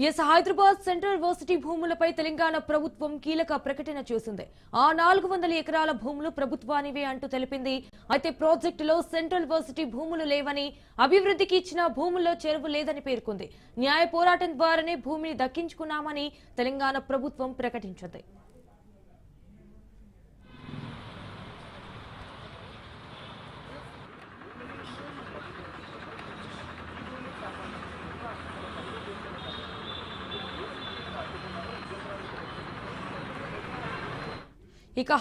Hyderabad central varsity భూములపై తెలంగాణ ప్రభుత్వం కీలక ప్రకటన చేసింది. ఆ 400 ఎకరాల భూములు ప్రభుత్వానివే అంటూ తెలిపింది. అయితే ప్రాజెక్టులో సెంట్రల్ వర్సిటీ భూములు లేవని, అభివృద్ధికి ఇచ్చిన భూముల్లో చెరువు లేదని పేర్కొంది. న్యాయ పోరాటం ద్వారానే భూమిని దక్కించుకున్నామని తెలంగాణ ప్రభుత్వం ప్రకటించింది.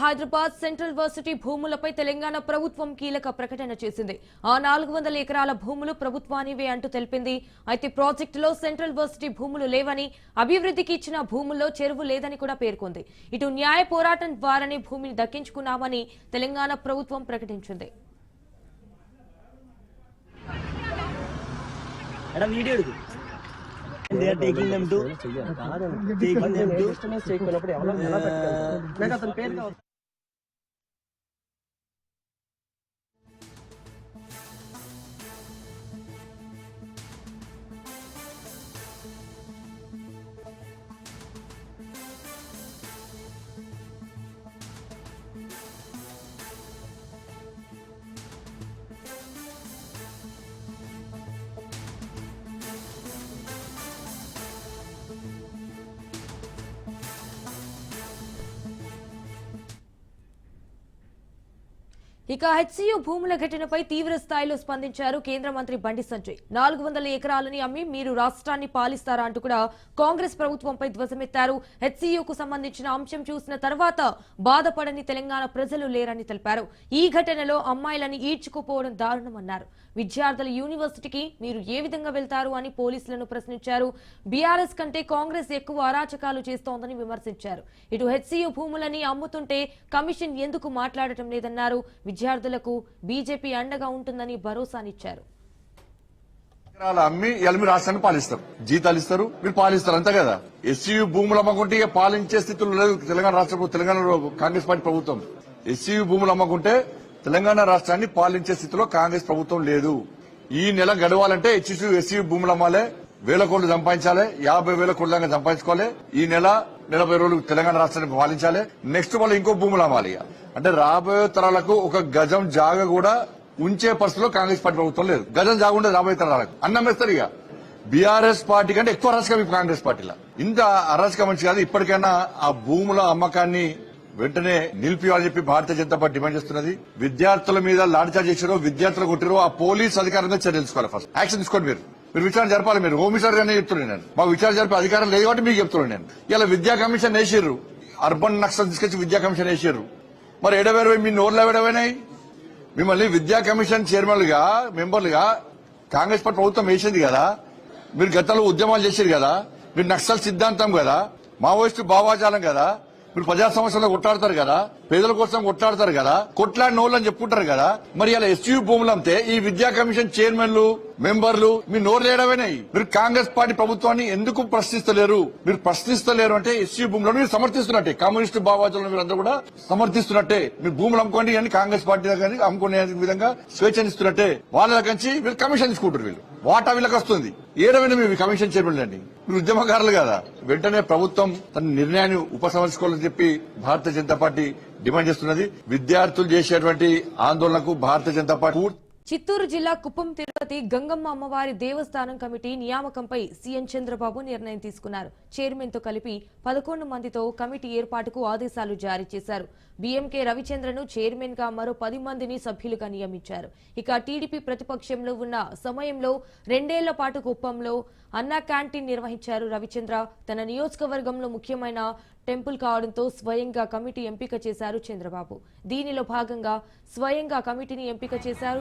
హైదరాబాద్ సెంట్రల్ వర్సిటీ భూములపై తెలంగాణ ప్రభుత్వం కీలక ప్రకటన చేసింది. ఆ 400 ఎకరాల భూములు ప్రభుత్వానివే అంటూ తెలిపింది. అయితే ప్రాజెక్టులో సెంట్రల్ వర్సిటీ భూములు లేవని, అభివృద్ధికి ఇచ్చిన భూముల్లో చెరువు లేదని కూడా పేర్కొంది. ఇటు న్యాయ పోరాటం ద్వారానే భూమిని దక్కించుకున్నామని తెలంగాణ ప్రభుత్వం ప్రకటించింది. They are taking them to HCU భూముల ఘటనపై తీవ్ర స్థాయిలో స్పందించారు కేంద్ర మంత్రి బండి సంజయ్. 400 ఎకరాలని అమ్మి మీరు రాష్ట్రాన్ని పాలిస్తారా అంటూ కూడా కాంగ్రెస్ ప్రభుత్వంపై ధ్వజమెత్తారు. హెచ్సియుకు సంబంధించిన అంశం చూసిన తర్వాత బాధపడని తెలంగాణ ప్రజలు లేరని తెలిపారు. ఈ ఘటనలో అమ్మాయిలని ఈడ్చుకుపోవడం దారుణమన్నారు. విద్యార్థుల యూనివర్సిటీకి మీరు ఏ విధంగా వెళ్తారు అని పోలీసులను ప్రశ్నించారు. బీఆర్ఎస్ కంటే కాంగ్రెస్ ఎక్కువ అరాచకాలు చేస్తోందని విమర్శించారు. ఇటు హెచ్సియు భూములని అమ్ముతుంటే కమిషన్ ఎందుకు మాట్లాడటం లేదన్నారు. విద్యార్థులకు బీజేపీ అండగా ఉంటుందని భరోసానిచ్చారు. అమ్మి ఎల్మి రాష్ట్రాన్ని పాలిస్తారు, జీతాలు ఇస్తారు, మీరు పాలిస్తారు అంతే కదా. ఎస్సీయూ భూములు అమ్మకుంటే పాలించే స్థితిలో లేదు తెలంగాణ రాష్ట్ర తెలంగాణలో కాంగ్రెస్ పార్టీ ప్రభుత్వం. ఎస్సీయూ భూములు అమ్మకుంటే తెలంగాణ రాష్ట్రాన్ని పాలించే స్థితిలో కాంగ్రెస్ ప్రభుత్వం లేదు. ఈ నెల గడవాలంటే ఎస్సీయూ భూములు అమ్మాలే, 1000 కోట్లు సంపాదించాలి, 50,000 కోట్ల దాకా సంపాదించుకోవాలి. ఈ నెల 40 రోజులు తెలంగాణ రాష్ట్రాన్ని పాలించాలి. నెక్స్ట్ వాళ్ళు ఇంకో భూములు అమ్మాలి. అంటే రాబోయే తరాలకు ఒక గజం జాగ కూడా ఉంచే పరిస్థితిలో కాంగ్రెస్ పార్టీ ప్రభుత్వం లేదు. గజం జాగ ఉండదు రాబోయే తరాలకు. అన్నం వేస్తారు. ఇక బీఆర్ఎస్ పార్టీ కంటే ఎక్కువ అరాచకం కాంగ్రెస్ పార్టీలో. ఇంత అరాచకం మంచి కాదు. ఇప్పటికైనా ఆ భూముల అమ్మకాన్ని వెంటనే నిలిపియాలని చెప్పి భారతీయ జనతా పార్టీ డిమాండ్ చేస్తున్నది. విద్యార్థుల మీద లాఠీచార్జ్ చేశారో, విద్యార్థులు కొట్టారో ఆ పోలీస్ అధికారుల మీద చర్యలు తీసుకోవాలి. ఫస్ట్ యాక్షన్ తీసుకోండి. మీరు విచారణ జరపాలి. మీరు హోమ్ మినిస్టర్ గానే చెప్తున్నాను నేను. మాకు విచారణ జరిపే అధికారం లేదు కాబట్టి మీకు చెప్తున్నాను నేను. ఇలా విద్యా కమిషన్ వేసారు, అర్బన్ నక్సల్ తీసుకొచ్చి విద్యా కమిషన్ వేసారు. మరి ఎడవేరు మీ నోర్లు ఎడవైనాయి. మిమ్మల్ని విద్యా కమిషన్ చైర్మన్లుగా మెంబర్లుగా కాంగ్రెస్ పార్టీ ప్రభుత్వం వేసింది కదా. మీరు గతంలో ఉద్యమాలు చేశారు కదా. మీరు నక్సల్ సిద్ధాంతం కదా, మావోయిస్టు భావాజాలం కదా. మీరు ప్రజా సమస్యల్లో కొట్లాడతారు కదా, పేదల కోసం కొట్లాడతారు కదా, కొట్లాడిన వాళ్ళు అని చెప్పుకుంటారు కదా. మరి ఇలా ఎస్యూ భూములు అంతే ఈ విద్యా కమిషన్ చైర్మన్లు మెంబర్లు మీ నోరు లేడవేనాయి. మీరు కాంగ్రెస్ పార్టీ ప్రభుత్వాన్ని ఎందుకు ప్రశ్నిస్తలేరు? మీరు ప్రశ్నిస్తలేరు అంటే ఎస్యూ భూములను మీరు సమర్థిస్తున్నట్టే. కమ్యూనిస్టు భావాజాలను మీరు అందరూ కూడా సమర్థిస్తున్నట్టే. మీరు భూములు అమ్ముకోండి అని కాంగ్రెస్ పార్టీ దగ్గర అమ్ముకునే విధంగా స్వేచ్ఛనిస్తున్నట్టే. వాళ్ళ దగ్గర నుంచి వీళ్ళు కమిషన్ తీసుకుంటారు. వీళ్ళు వాటా వీళ్ళకి వస్తుంది. ఏడవైనా మీ కమిషన్ చైర్మన్లు అండి. మీరు ఉద్యమకారులు కదా. వెంటనే ప్రభుత్వం తన నిర్ణయాన్ని ఉపసంహరించుకోవాలని చెప్పి భారతీయ జనతా పార్టీ డిమాండ్ చేస్తున్నది. విద్యార్థులు చేసేటువంటి ఆందోళనకు భారతీయ జనతా పార్టీ. చిత్తూరు జిల్లా కుప్పం తిరుపతి గంగమ్మ అమ్మవారి దేవస్థానం కమిటీ నియామకంపై సీఎం చంద్రబాబు నిర్ణయం తీసుకున్నారు. చైర్మన్ తో కలిపి 11 మందితో కమిటీ ఏర్పాటుకు ఆదేశాలు జారీ చేశారు. బీఎంకే రవిచంద్రను చైర్మన్ గా మరో 10 మందిని సభ్యులుగా నియమించారు. టీడీపీ ప్రతిపక్షంలో ఉన్న సమయంలో 2 ఏళ్ల పాటు కుప్పంలో అన్నా క్యాంటీన్ నిర్వహించారు. రవిచంద్ర తన నియోజకవర్గంలో ముఖ్యమైన టెంపుల్ కావడంతో స్వయంగా కమిటీ ఎంపిక చేశారు చంద్రబాబు. దీనిలో భాగంగా స్వయంగా కమిటీని ఎంపిక చేశారు.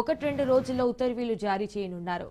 1-2 రోజుల్లో ఉత్తర్వులు జారీ చేయనున్నారు.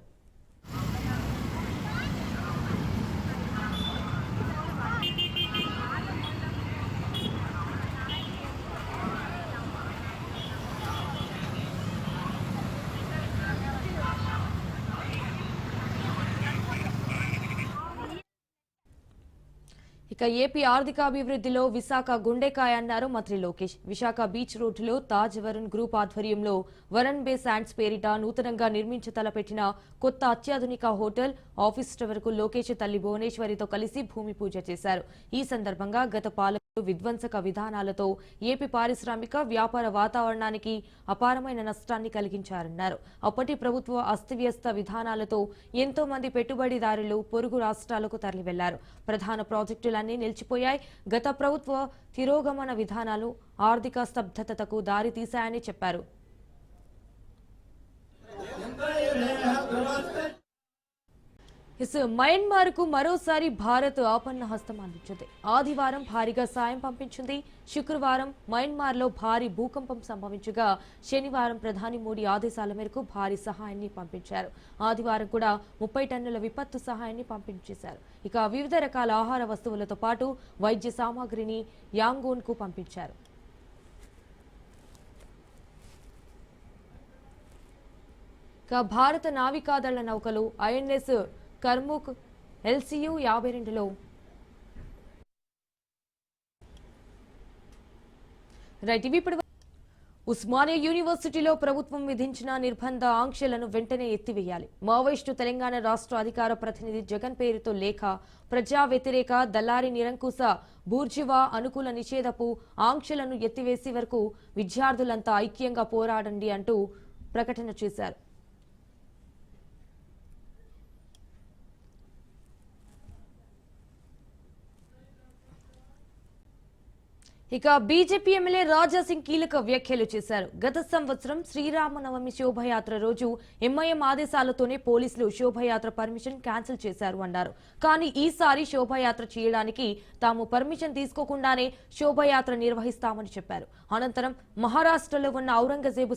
ఇక ఏపీ ఆర్థికాభివృద్ధిలో విశాఖ గుండెకాయ అన్నారు మంత్రి లోకేష్. విశాఖ బీచ్ రోడ్డులో తాజ్ వరుణ్ గ్రూప్ ఆధ్వర్యంలో వరుణ్ బే శాండ్స్ పేరిట నూతనంగా నిర్మించతలపెట్టిన కొత్త అత్యాధునిక హోటల్ ఆఫీస్ టవర్కు లోకేష్ తల్లి భువనేశ్వరితో కలిసి భూమి పూజ చేశారు. ఈ సందర్భంగా గత పాలకులు విధ్వంసక విధానాలతో ఏపీ పారిశ్రామిక వ్యాపార వాతావరణానికి అపారమైన నష్టాన్ని కలిగించారన్నారు. అప్పటి ప్రభుత్వ అస్తవ్యస్త విధానాలతో ఎంతో మంది పెట్టుబడిదారులు పొరుగు రాష్ట్రాలకు తరలి వెళ్లారు. ప్రధాన ప్రాజెక్టులన్నీ నిలిచిపోయాయి. గత ప్రభుత్వ తిరోగమన విధానాలు ఆర్థిక స్తబ్దతకు దారి తీశాయని చెప్పారు. మయన్మార్ కు మరోసారి భారత్ ఆపన్న హస్తం అందించింది. ఆదివారం భారీగా సాయం పంపించింది. శుక్రవారం మయన్మార్ లో భారీ భూకంపం సంభవించగా శనివారం ప్రధాని మోడీ ఆదేశాల మేరకు భారీ సహాయాన్ని పంపించారు. ఆదివారం కూడా 30 టన్నుల విపత్తు సహాయాన్ని పంపించేశారు. ఇక వివిధ రకాల ఆహార వస్తువులతో పాటు వైద్య సామాగ్రిని యాంగోన్ కు పంపించారు. ఇక భారత నావికాదళ నౌకలు ఐఎన్ఎస్ కర్ముక్ LCU 52లో ఉస్మానియా యూనివర్సిటీలో ప్రభుత్వం విధించిన నిర్బంధ ఆంక్షలను వెంటనే ఎత్తివేయాలి. మావోయిస్టు తెలంగాణ రాష్ట్ర అధికార ప్రతినిధి జగన్ పేరుతో లేఖ ప్రజా వ్యతిరేక దళారి నిరంకుశ బూర్జువా అనుకూల నిషేధపు ఆంక్షలను ఎత్తివేసే వరకు విద్యార్థులంతా ఐక్యంగా పోరాడండి అంటూ ప్రకటన చేశారు. ఇక బీజేపీ ఎమ్మెల్యే రాజాసింగ్ కీలక వ్యాఖ్యలు చేశారు. గత సంవత్సరం శ్రీరామనవమి శోభయాత్ర రోజు ఎంఐఎం ఆదేశాలతోనే పోలీసులు శోభయాత్ర పర్మిషన్ క్యాన్సిల్ చేశారు అన్నారు. కానీ ఈసారి శోభయాత్ర చేయడానికి తాము పర్మిషన్ తీసుకోకుండానే శోభయాత్ర నిర్వహిస్తామని చెప్పారు. అనంతరం మహారాష్ట్రలో ఉన్న ఔరంగజేబు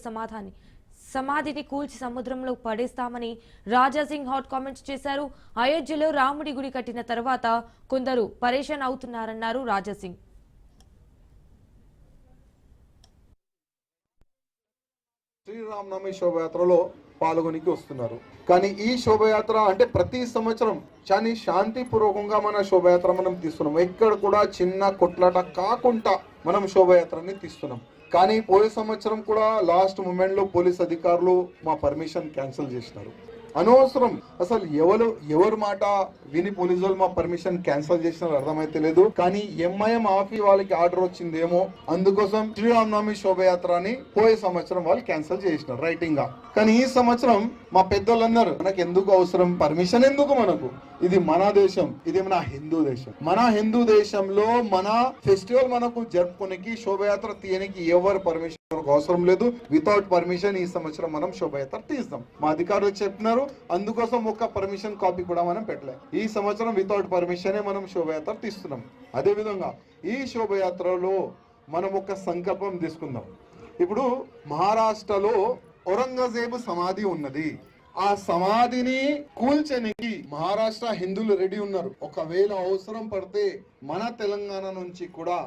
సమాధిని కూల్చి సముద్రంలో పడేస్తామని రాజాసింగ్ హాట్ కామెంట్స్ చేశారు. అయోధ్యలో రాముడి గుడి కట్టిన తర్వాత కొందరు పరేషాన్ అవుతున్నారన్నారు రాజాసింగ్. శ్రీరామనవమి శోభయాత్రలో పాల్గొనికి వస్తున్నారు. కానీ ఈ శోభయాత్ర అంటే ప్రతి సంవత్సరం చాలా శాంతిపూర్వకంగా మన శోభయాత్ర మనం తీస్తున్నాం. ఎక్కడ కూడా చిన్న కొట్లాట కాకుండా మనం శోభయాత్రని తీస్తున్నాం. కానీ పోయే సంవత్సరం కూడా లాస్ట్ మూమెంట్ లో పోలీస్ అధికారులు మా పర్మిషన్ క్యాన్సిల్ చేసినారు. అనవసరం అసలు ఎవరు మాట విని పోలీసు వాళ్ళు మా పర్మిషన్ క్యాన్సిల్ చేసినారు అర్థమైతే లేదు. కానీ ఎంఐఎం ఆఫీ వాళ్ళకి ఆర్డర్ వచ్చిందేమో, అందుకోసం శ్రీరామనవమి శోభయాత్రని పోయే సంవత్సరం వాళ్ళు క్యాన్సిల్ చేసినారు రైటింగ్ గా. కానీ ఈ సంవత్సరం మా పెద్దోళ్ళు అన్నారు, మనకు ఎందుకు అవసరం పర్మిషన్, ఎందుకు మనకు, ఇది మన దేశం, ఇది మన హిందూ దేశం. మన హిందూ దేశంలో మన ఫెస్టివల్ మనకు జరుపుకోనికి శోభయాత్ర తీయనికి ఎవరు పర్మిషన్ అవసరం లేదు. వితౌట్ పర్మిషన్ ఈ సంవత్సరం మనం శోభయాత్ర తీస్తాం. మా అధికారులు చెప్పినారు, అందుకోసం ఒక్క పర్మిషన్ కాపీ కూడా మనం పెట్టలేదు. ఈ సంవత్సరం వితౌట్ పర్మిషనే మనం శోభయాత్ర తీస్తున్నాం. అదే విధంగా ఈ శోభయాత్రలో మనం ఒక సంకల్పం తీసుకుందాం. ఇప్పుడు మహారాష్ట్రలో ఔరంగజేబు సమాధి ఉన్నది. ఆ సమాధిని కూల్చనికి మహారాష్ట్ర హిందువులు రెడీ ఉన్నారు. ఒకవేళ అవసరం పడితే మన తెలంగాణ నుంచి కూడా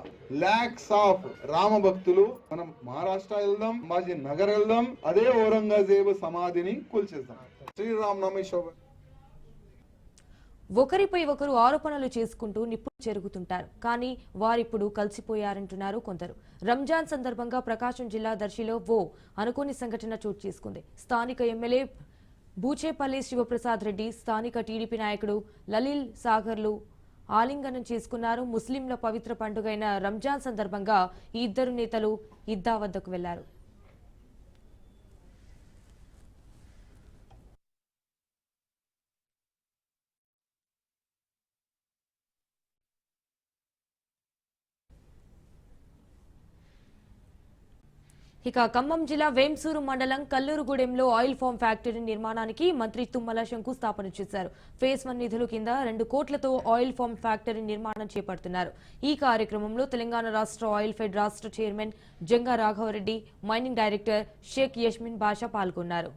లాక్స్ ఆఫ్ రామ భక్తులు మనం మహారాష్ట్ర వెళ్దాం, మాజీ నగర్ వెళ్దాం, అదే ఔరంగజేబు సమాధిని కూల్చేద్దాం. శ్రీరామనవమి శోభ. ఒకరిపై ఒకరు ఆరోపణలు చేసుకుంటూ నిప్పులు చెరుగుతుంటారు. కానీ వారిప్పుడు కలిసిపోయారంటున్నారు కొందరు. రంజాన్ సందర్భంగా ప్రకాశం జిల్లా దర్శిలో అనుకోని సంఘటన చోటు చేసుకుంది. స్థానిక ఎమ్మెల్యే బూచేపల్లి శివప్రసాద్ రెడ్డి, స్థానిక టీడీపీ నాయకుడు లలిల్ సాగర్లు ఆలింగనం చేసుకున్నారు. ముస్లింల పవిత్ర పండుగైన రంజాన్ సందర్భంగా ఈ ఇద్దరు నేతలు ఈద్గా వద్దకు వెళ్లారు. ఇక ఖమ్మం జిల్లా వేంసూరు మండలం కల్లూరుగూడెంలో ఆయిల్ ఫామ్ ఫ్యాక్టరీ నిర్మాణానికి మంత్రి తుమ్మల శంకుస్థాపన చేశారు. ఫేజ్ 1 నిధుల కింద 2 కోట్లతో ఆయిల్ ఫామ్ ఫ్యాక్టరీ నిర్మాణం చేపడుతున్నారు. ఈ కార్యక్రమంలో తెలంగాణ రాష్ట్ర ఆయిల్ ఫెడ్ రాష్ట్ర chairman Janga Raghava Reddy, mining director Sheikh Yasmin Basha పాల్గొన్నారు.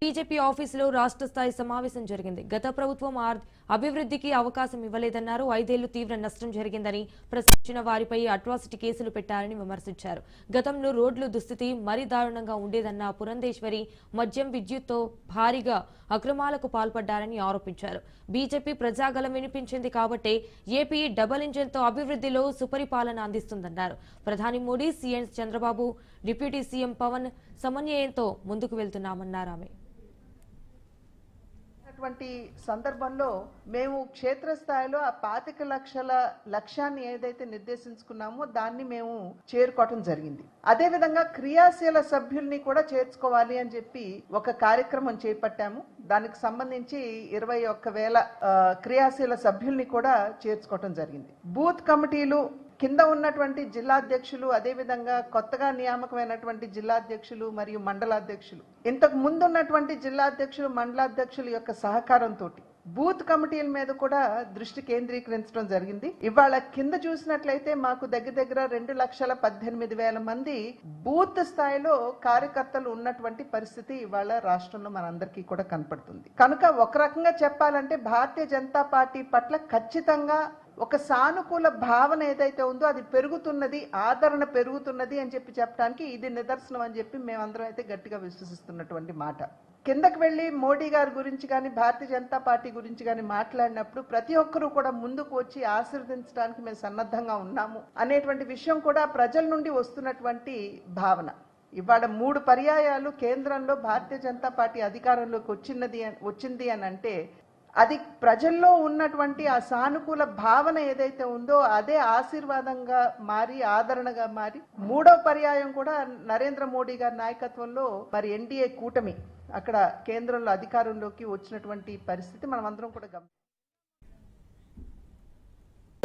బీజేపీ ఆఫీసులో రాష్ట్ర స్థాయి సమావేశం జరిగింది. గత ప్రభుత్వం అభివృద్ధికి అవకాశం ఇవ్వలేదన్నారు. 5 ఏళ్లు తీవ్ర నష్టం జరిగిందని, ప్రశ్నించిన వారిపై అట్రాసిటీ కేసులు పెట్టారని విమర్శించారు. గతంలో రోడ్లు దుస్థితి మరీ దారుణంగా ఉండేదన్న పురంధేశ్వరి మద్యం, విద్యుత్తో భారీగా అక్రమాలకు పాల్పడ్డారని ఆరోపించారు. బీజేపీ ప్రజాగలం వినిపించింది కాబట్టే ఏపీ డబుల్ ఇంజిన్తో అభివృద్ధిలో సుపరిపాలన అందిస్తుందన్నారు. ప్రధాని Modi, CM Chandrababu, deputy CM Pawan సమన్వయంతో ముందుకు వెళ్తున్నామన్నారు ఆమె. సందర్భంలో మేము క్షేత్రస్థాయిలో ఆ 25 లక్షల లక్ష్యాన్ని ఏదైతే నిర్దేశించుకున్నామో దాన్ని మేము చేరుకోవటం జరిగింది. అదే విధంగా క్రియాశీల సభ్యుల్ని కూడా చేర్చుకోవాలి అని చెప్పి ఒక కార్యక్రమం చేపట్టాము. దానికి సంబంధించి 21,000 క్రియాశీల సభ్యుల్ని కూడా చేర్చుకోవటం జరిగింది. బూత్ కమిటీలు కింద ఉన్నటువంటి జిల్లాధ్యక్షులు, అదేవిధంగా కొత్తగా నియామకమైనటువంటి జిల్లాధ్యక్షులు మరియు మండలాధ్యక్షులు, ఇంతకు ముందు ఉన్నటువంటి జిల్లాధ్యక్షులు, మండలాధ్యక్షుల యొక్క సహకారంతో బూత్ కమిటీల మీద కూడా దృష్టి కేంద్రీకరించడం జరిగింది. ఇవాళ కింద చూసినట్లయితే మాకు దగ్గర 2,18,000 మంది బూత్ స్థాయిలో కార్యకర్తలు ఉన్నటువంటి పరిస్థితి ఇవాళ రాష్ట్రంలో మనందరికీ కూడా కనపడుతుంది. కనుక ఒక రకంగా చెప్పాలంటే భారతీయ జనతా పార్టీ పట్ల ఖచ్చితంగా ఒక సానుకూల భావన ఏదైతే ఉందో అది పెరుగుతున్నది, ఆదరణ పెరుగుతున్నది అని చెప్పి చెప్పడానికి ఇది నిదర్శనం అని చెప్పి మేమందరం అయితే గట్టిగా విశ్వసిస్తున్నటువంటి మాట. కిందకి వెళ్ళి మోడీ గారి గురించి కానీ భారతీయ జనతా పార్టీ గురించి కానీ మాట్లాడినప్పుడు ప్రతి ఒక్కరూ కూడా ముందుకు వచ్చి ఆశీర్వదించడానికి మేము సన్నద్ధంగా ఉన్నాము అనేటువంటి విషయం కూడా ప్రజల నుండి వస్తున్నటువంటి భావన. ఇవాళ 3 పర్యాయాలు కేంద్రంలో భారతీయ జనతా పార్టీ అధికారంలోకి వచ్చింది అని అంటే అది ప్రజల్లో ఉన్నటువంటి ఆ సానుకూల భావన ఏదైతే ఉందో అదే ఆశీర్వాదంగా మారి, ఆదరణగా మారి 3వ పర్యాయం కూడా నరేంద్ర మోడీ గారి నాయకత్వంలో మరి ఎన్డీఏ కూటమి అక్కడ కేంద్రంలో అధికారంలోకి వచ్చినటువంటి పరిస్థితి మనం అందరం కూడా గమనించాం.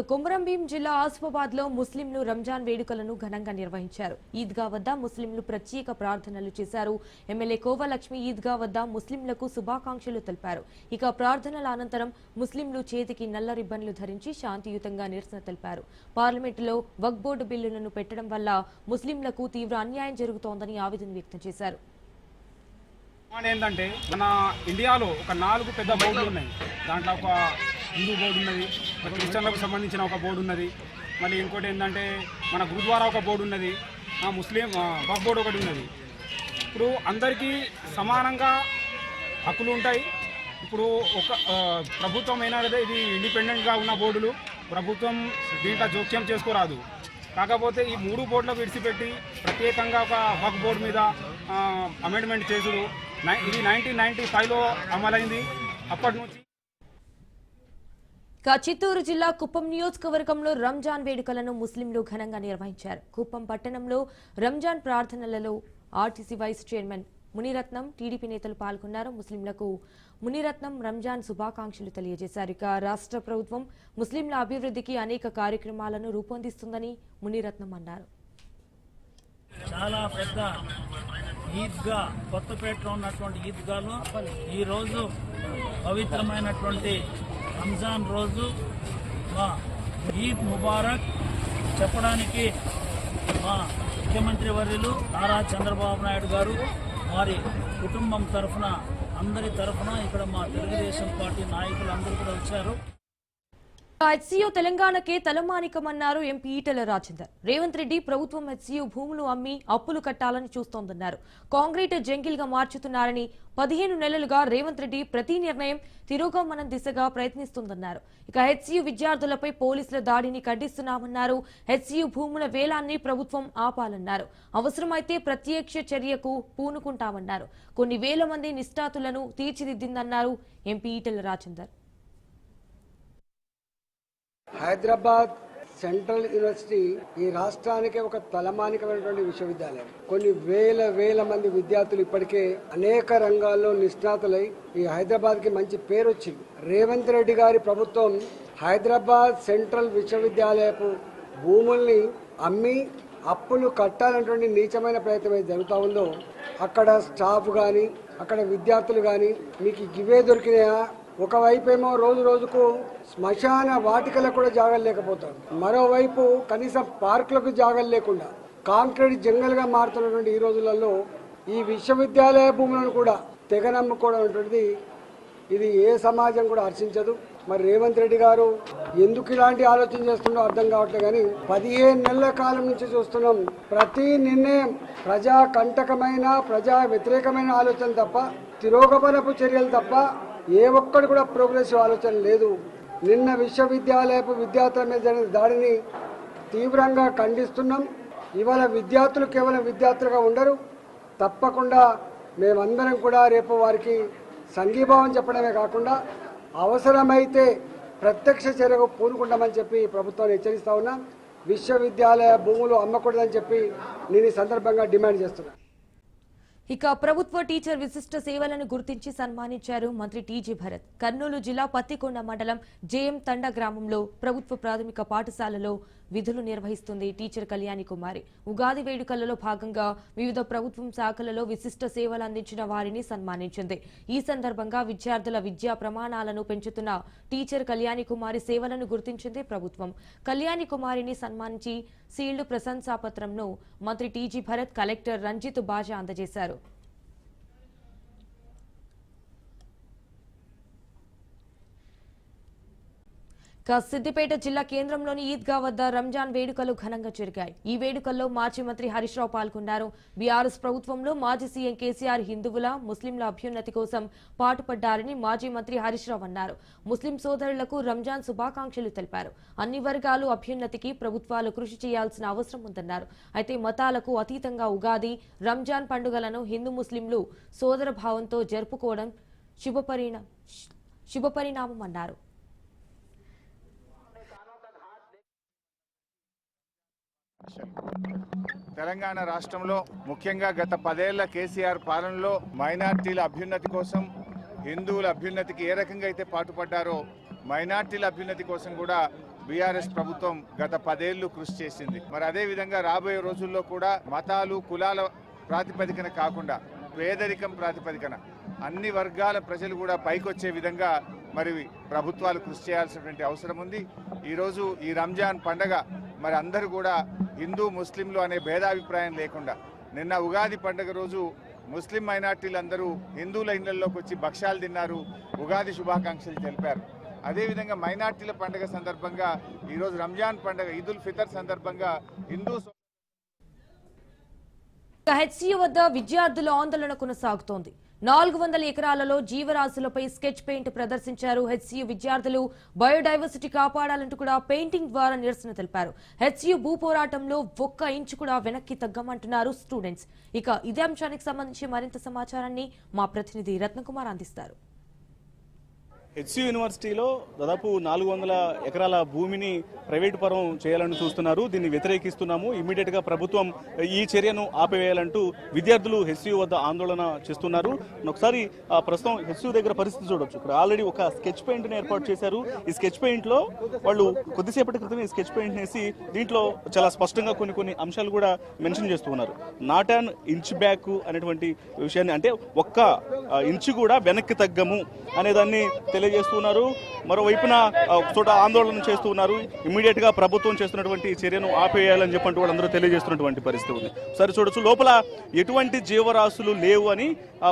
కొమరంభీం జిల్లా ఆసిఫాబాద్ లో ముస్లింలు రంజాన్ వేడుకలను ఘనంగా నిర్వహించారు. ఈద్గా వద్ద ముస్లింలు ప్రత్యేక ప్రార్థనలు చేశారు. ఎమ్మెల్యే కోవలక్ష్మి ఈద్గా వద్ద ముస్లింలకు శుభాకాంక్షలు తెలిపారు. ఇక ప్రార్థనల అనంతరం ముస్లింలు చేతికి నల్ల రిబ్బన్లు ధరించి శాంతియుతంగా నిరసన తెలిపారు. పార్లమెంటులో వక్ఫ్ బోర్డు బిల్లులను పెట్టడం వల్ల ముస్లింలకు తీవ్ర అన్యాయం జరుగుతోందని ఆవేదన వ్యక్తం చేశారు. ఏంటంటే మన ఇండియాలో ఒక 4 పెద్ద బోర్డులు ఉన్నాయి. దాంట్లో ఒక హిందూ బోర్డు ఉన్నది, ఒక క్రిస్టియన్లకు సంబంధించిన ఒక బోర్డు ఉన్నది, మళ్ళీ ఇంకోటి ఏంటంటే మన గురుద్వారా ఒక బోర్డు ఉన్నది, ముస్లిం వక్ఫ్ బోర్డు ఒకటి ఉన్నది. ఇప్పుడు అందరికీ సమానంగా హక్కులు ఉంటాయి. ఇప్పుడు ఒక ప్రభుత్వం అయినదే ఇది ఇండిపెండెంట్గా ఉన్న బోర్డులు, ప్రభుత్వం దీంట్లో జోక్యం చేసుకోరాదు. కాకపోతే ఈ 3 బోర్డులు విడిచిపెట్టి ప్రత్యేకంగా ఒక వక్ఫ్ బోర్డు మీద అమెండ్మెంట్ చేసుడు ఇది 1995లో అమలైంది. అప్పటి నుంచి చిత్తూరు జిల్లా కుప్పం నియోజకవర్గంలో రంజాన్ వేడుకలను ముస్లింలు ఘనంగా నిర్వహించారు. కుప్పం పట్టణంలో రంజాన్ ప్రార్థనలలో RTC vice chairman Muniratnam, TDP నేతలు పాల్గొన్నారు. ముస్లింలకు మునిరత్నం రంజాన్ శుభాకాంక్షలు తెలియజేశారు. ఇక రాష్ట్ర ప్రభుత్వం ముస్లింల అభివృద్ధికి అనేక కార్యక్రమాలను రూపొందిస్తుందని మునిరత్నం అన్నారు. చాలా పెద్ద ఈద్గా కొత్తపేటలో ఉన్నటువంటి ఈద్గాలో ఈరోజు పవిత్రమైనటువంటి రంజాన్ రోజు మా ఈద్ ముబారక్ చెప్పడానికి మా ముఖ్యమంత్రి వర్యులు నారా చంద్రబాబు నాయుడు గారు వారి కుటుంబం తరఫున అందరి తరఫున ఇక్కడ మా తెలుగుదేశం పార్టీ నాయకులు అందరూ కూడా వచ్చారు. హెచ్సీయూ తెలంగాణకే తలమానికమన్నారు ఎంపీ ఈటెల రాజేందర్. రేవంత్ రెడ్డి ప్రభుత్వం హెచ్సీయూ భూములు అమ్మి అప్పులు కట్టాలని చూస్తోందన్నారు. కాంక్రీట్ జంగిల్ గా మార్చుతున్నారని, 15 నెలలుగా రేవంత్ రెడ్డి ప్రతి నిర్ణయం తిరోగమనం దిశగా ప్రయత్నిస్తుందన్నారు. ఇక హెచ్సీయూ విద్యార్థులపై పోలీసుల దాడిని ఖండిస్తున్నామన్నారు. హెచ్సీయూ భూముల వేలాన్ని ప్రభుత్వం ఆపాలన్నారు. అవసరమైతే ప్రత్యక్ష చర్యకు పూనుకుంటామన్నారు. కొన్ని వేల మంది నిష్ఠాతులను తీర్చిదిద్దిందన్నారు MP Etela Rajender. Hyderabad central university ఈ రాష్ట్రానికి ఒక తలమానికమైనటువంటి విశ్వవిద్యాలయం. కొన్ని వేల మంది విద్యార్థులు ఇప్పటికే అనేక రంగాల్లో నిష్ణాతులై ఈ హైదరాబాద్ కి మంచి పేరు వచ్చింది. రేవంత్ రెడ్డి గారి ప్రభుత్వం హైదరాబాద్ సెంట్రల్ విశ్వవిద్యాలయపు భూముల్ని అమ్మి అప్పులు కట్టాలన్నటువంటి నీచమైన ప్రయత్నం ఏది జరుగుతూ ఉందో, అక్కడ స్టాఫ్ కానీ అక్కడ విద్యార్థులు కానీ మీకు ఇవే దొరికినాయా? ఒకవైపేమో రోజుకు శ్మశాన వాటికలకు కూడా జాగాలు లేకపోతారు, మరోవైపు కనీసం పార్కులకు జాగాలు లేకుండా కాంక్రీట్ జంగల్గా మారుతున్నటువంటి ఈ రోజులలో ఈ విశ్వవిద్యాలయ భూములను కూడా తెగ నమ్ముకోవడం అనేటువంటిది ఇది ఏ సమాజం కూడా హర్షించదు. మరి రేవంత్ రెడ్డి గారు ఎందుకు ఇలాంటి ఆలోచన చేస్తుండో అర్థం కావట్లేదు. కానీ 15 నెలల కాలం నుంచి చూస్తున్నాం, ప్రతి నిర్ణయం ప్రజా కంటకమైన ప్రజా వ్యతిరేకమైన ఆలోచన తప్ప, తిరోగమనపు చర్యలు తప్ప ఏ ఒక్కటి కూడా ప్రోగ్రెసివ్ ఆలోచన లేదు. నిన్న విశ్వవిద్యాలయపు విద్యార్థుల మీద జరిగిన దాడిని తీవ్రంగా ఖండిస్తున్నాం. ఇవాళ విద్యార్థులు కేవలం విద్యార్థులుగా ఉండరు, తప్పకుండా మేమందరం కూడా రేపు వారికి సంఘీభావం చెప్పడమే కాకుండా అవసరమైతే ప్రత్యక్ష చర్యకు పూనుకుంటామని చెప్పి ప్రభుత్వాన్ని హెచ్చరిస్తా ఉన్నా. విశ్వవిద్యాలయ భూములు అమ్మకూడదని చెప్పి నేను ఈ సందర్భంగా డిమాండ్ చేస్తున్నా. ఇక ప్రభుత్వ టీచర్ విశిష్ట సేవలను గుర్తించి సన్మానించారు మంత్రి టీజీ భరత్. కర్నూలు జిల్లా పత్తికొండ మండలం జేఎం తండ గ్రామంలో ప్రభుత్వ ప్రాథమిక పాఠశాలలో విధులు నిర్వహిస్తుంది టీచర్ కళ్యాణి కుమారి. ఉగాది వేడుకలలో భాగంగా వివిధ ప్రభుత్వం శాఖలలో విశిష్ట సేవలు అందించిన వారిని సన్మానించింది. ఈ సందర్భంగా విద్యార్థుల విద్యా ప్రమాణాలను పెంచుతున్న టీచర్ కళ్యాణి కుమారి సేవలను గుర్తించింది ప్రభుత్వం. కళ్యాణి కుమారిని సన్మానించి సీల్డ్ ప్రశంసాపత్రంను మంత్రి టీజీ భరత్ కలెక్టర్ రంజిత్ బాజా అందజేశారు. సిద్దిపేట జిల్లా కేంద్రంలోని ఈద్గా వద్ద రంజాన్ వేడుకలు ఘనంగా జరిగాయి. ఈ వేడుకల్లో మాజీ మంత్రి హరీష్ రావు పాల్గొన్నారు. బీఆర్ఎస్ ప్రభుత్వంలో మాజీ సీఎం కేసీఆర్ హిందువుల ముస్లింల అభ్యున్నతి కోసం పాటుపడ్డారని మాజీ మంత్రి హరీష్ రావు అన్నారు. ముస్లిం సోదరులకు రంజాన్ శుభాకాంక్షలు తెలిపారు. అన్ని వర్గాలు అభ్యున్నతికి ప్రభుత్వాలు కృషి చేయాల్సిన అవసరం ఉందన్నారు. అయితే మతాలకు అతీతంగా ఉగాది, రంజాన్ పండుగలను హిందూ ముస్లింలు సోదర భావంతో జరుపుకోవడం శుభపరిణామం అన్నారు. తెలంగాణ రాష్ట్రంలో ముఖ్యంగా గత 10 ఏళ్ల కేసీఆర్ పాలనలో మైనార్టీల అభ్యున్నతి కోసం, హిందువుల అభ్యున్నతికి ఏ రకంగా అయితే పాటుపడ్డారో మైనార్టీల అభ్యున్నతి కోసం కూడా బీఆర్ఎస్ ప్రభుత్వం గత 10 ఏళ్లు కృషి చేసింది. మరి అదే విధంగా రాబోయే రోజుల్లో కూడా మతాలు, కులాల ప్రాతిపదికన కాకుండా పేదరికం ప్రాతిపదికన అన్ని వర్గాల ప్రజలు కూడా పైకొచ్చే విధంగా మరి ప్రభుత్వాలు కృషి చేయాల్సినటువంటి అవసరం ఉంది. ఈరోజు ఈ రంజాన్ పండగ మరి అందరూ కూడా హిందూ ముస్లింలు అనే భేదాభిప్రాయం లేకుండా నిన్న ఉగాది పండుగ రోజు ముస్లిం మైనార్టీలందరూ హిందువుల ఇళ్లలోకి వచ్చి భక్ష్యాలు తిన్నారు, ఉగాది శుభాకాంక్షలు తెలిపారు. అదేవిధంగా మైనార్టీల పండుగ సందర్భంగా ఈరోజు రంజాన్ పండుగ ఈదుల్ ఫితర్ సందర్భంగా హిందూ హెచ్సియు వద్ద విద్యార్థుల ఆందోళన కొనసాగుతోంది. 400 ఎకరాలలో జీవరాశులపై స్కెచ్ పెయింట్ ప్రదర్శించారు. హెచ్సియు విద్యార్థులు బయోడైవర్సిటీ కాపాడాలంటూ కూడా పెయింటింగ్ ద్వారా నిరసన తెలిపారు. హెచ్సియు భూ పోరాటంలో 1 ఇంచు కూడా వెనక్కి తగ్గమంటున్నారు స్టూడెంట్స్. ఇక ఇదే అంశానికి సంబంధించి మరింత సమాచారాన్ని మా ప్రతినిధి రత్నకుమార్ అందిస్తారు. హెచ్సియు యూనివర్సిటీలో దాదాపు 400 ఎకరాల భూమిని ప్రైవేటు పరం చేయాలని చూస్తున్నారు. దీన్ని వ్యతిరేకిస్తున్నాము, ఇమ్మీడియట్ గా ప్రభుత్వం ఈ చర్యను ఆపివేయాలంటూ విద్యార్థులు హెచ్సియు వద్ద ఆందోళన చేస్తున్నారు. ఒకసారి ప్రస్తుతం హెచ్సియు దగ్గర పరిస్థితి చూడొచ్చు. ఇక్కడ ఆల్రెడీ ఒక స్కెచ్ పెయింట్ ని ఏర్పాటు చేశారు. ఈ స్కెచ్ పెయింట్ లో వాళ్ళు కొద్దిసేపటి క్రితం ఈ స్కెచ్ పెయింట్ వేసి దీంట్లో చాలా స్పష్టంగా కొన్ని అంశాలు కూడా మెన్షన్ చేస్తూ ఉన్నారు. నాట్ అన్ ఇంచ్ బ్యాక్ అనేటువంటి విషయాన్ని, అంటే 1 ఇంచు కూడా వెనక్కి తగ్గము అనేదాన్ని తెలియజేస్తున్నారు. మరోవైపున చోట ఆందోళన చేస్తూ ఉన్నారు. ఇమ్మీడియట్ గా ప్రభుత్వం చేస్తున్నటువంటి చర్యను ఆపేయాలని చెప్పంటూ వాళ్ళందరూ తెలియజేస్తున్నటువంటి పరిస్థితి ఉంది. సరే చూడొచ్చు, లోపల ఎటువంటి జీవరాశులు లేవు అని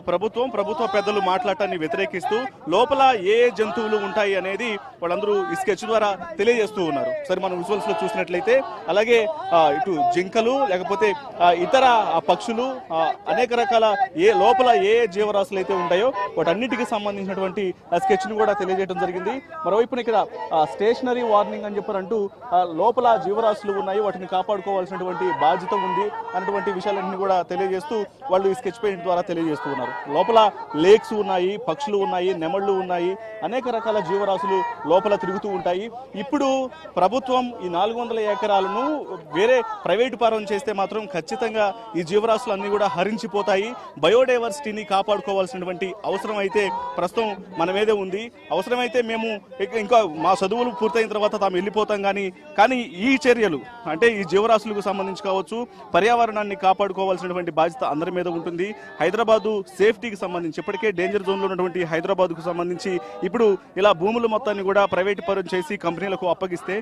ప్రభుత్వ పెద్దలు మాట్లాడటాన్ని వ్యతిరేకిస్తూ లోపల ఏ జంతువులు ఉంటాయి అనేది వాళ్ళందరూ ఈ స్కెచ్ ద్వారా తెలియజేస్తూ ఉన్నారు. సరే మనం విజువల్స్ లో చూసినట్లయితే అలాగే ఇటు జింకలు లేకపోతే ఇతర పక్షులు అనేక రకాల లోపల ఏ జీవరాశులు అయితే ఉంటాయో వాటన్నిటికీ సంబంధించినటువంటి స్కెచ్ ను కూడా తెలియజేయడం జరిగింది. మరోవైపున ఇక్కడ స్టేషనరీ వార్నింగ్ అని చెప్పారంటూ లోపల జీవరాశులు ఉన్నాయి, వాటిని కాపాడుకోవాల్సినటువంటి బాధ్యత ఉంది అన్నటువంటి విషయాలన్నీ కూడా తెలియజేస్తూ వాళ్ళు ఈ స్కెచ్ పెయింట్ ద్వారా తెలియజేస్తూ ఉన్నారు. లోపల లేక్స్ ఉన్నాయి, పక్షులు ఉన్నాయి, నెమళ్లు ఉన్నాయి, అనేక రకాల జీవరాశులు లోపల తిరుగుతూ ఉంటాయి. ఇప్పుడు ప్రభుత్వం ఈ 400 ఎకరాలను వేరే ప్రైవేటు పరం చేస్తే మాత్రం ఖచ్చితంగా ఈ జీవరాశులన్నీ కూడా హరించిపోతాయి. బయోడైవర్సిటీని కాపాడుకోవాల్సినటువంటి అవసరం అయితే ప్రస్తుతం మన మీదే ఉంది. అవసరమైతే మేము ఇంకా మా చదువులు పూర్తయిన తర్వాత తాము వెళ్ళిపోతాం కానీ ఈ చర్యలు అంటే ఈ జీవరాశులకు సంబంధించి కావచ్చు, పర్యావరణాన్ని కాపాడుకోవాల్సినటువంటి బాధ్యత అందరి మీద ఉంటుంది. హైదరాబాదు సేఫ్టీకి సంబంధించి ఇప్పటికే డేంజర్ జోన్లో ఉన్నటువంటి హైదరాబాద్కు సంబంధించి ఇప్పుడు ఇలా భూముల మొత్తాన్ని కూడా ప్రైవేట్ పరం చేసి కంపెనీలకు అప్పగిస్తే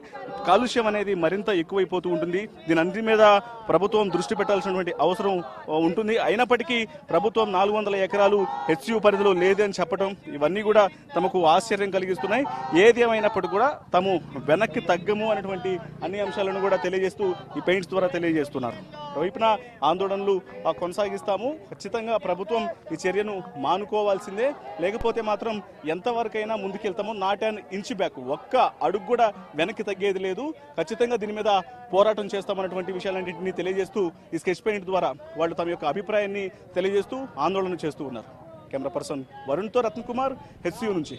కాలుష్యం అనేది మరింత ఎక్కువైపోతూ ఉంటుంది. దీని అన్నిటి మీద ప్రభుత్వం దృష్టి పెట్టాల్సినటువంటి అవసరం ఉంటుంది. అయినప్పటికీ ప్రభుత్వం 400 ఎకరాలు హెచ్యు పరిధిలో లేదని చెప్పడం ఇవన్నీ కూడా తమకు ఆశ్చర్యం కలిగిస్తున్నాయి. ఏది ఏమైనప్పటికీ కూడా తాము వెనక్కి తగ్గము అనేటువంటి అన్ని అంశాలను కూడా తెలియజేస్తూ ఈ పెయింట్స్ ద్వారా తెలియజేస్తున్నారు. వైపున ఆందోళనలు కొనసాగిస్తాము. ఖచ్చితంగా ప్రభుత్వం ఈ చర్యను మానుకోవాల్సిందే, లేకపోతే మాత్రం ఎంతవరకైనా ముందుకెళ్తాము. నాట్ అన్ ఇంచ్ బ్యాక్, ఒక్క అడుగు కూడా వెనక్కి తగ్గేది లేదు. ఖచ్చితంగా దీని మీద పోరాటం చేస్తామన్నటువంటి విషయాలన్నింటినీ తెలియజేస్తూ ఈ స్కెచ్ పెయింట్ ద్వారా వాళ్ళు తమ యొక్క అభిప్రాయాన్ని తెలియజేస్తూ ఆందోళన చేస్తూ ఉన్నారు. కెమెరా పర్సన్ వరుణ్తో రత్నకుమార్, హెచ్సియు నుంచి.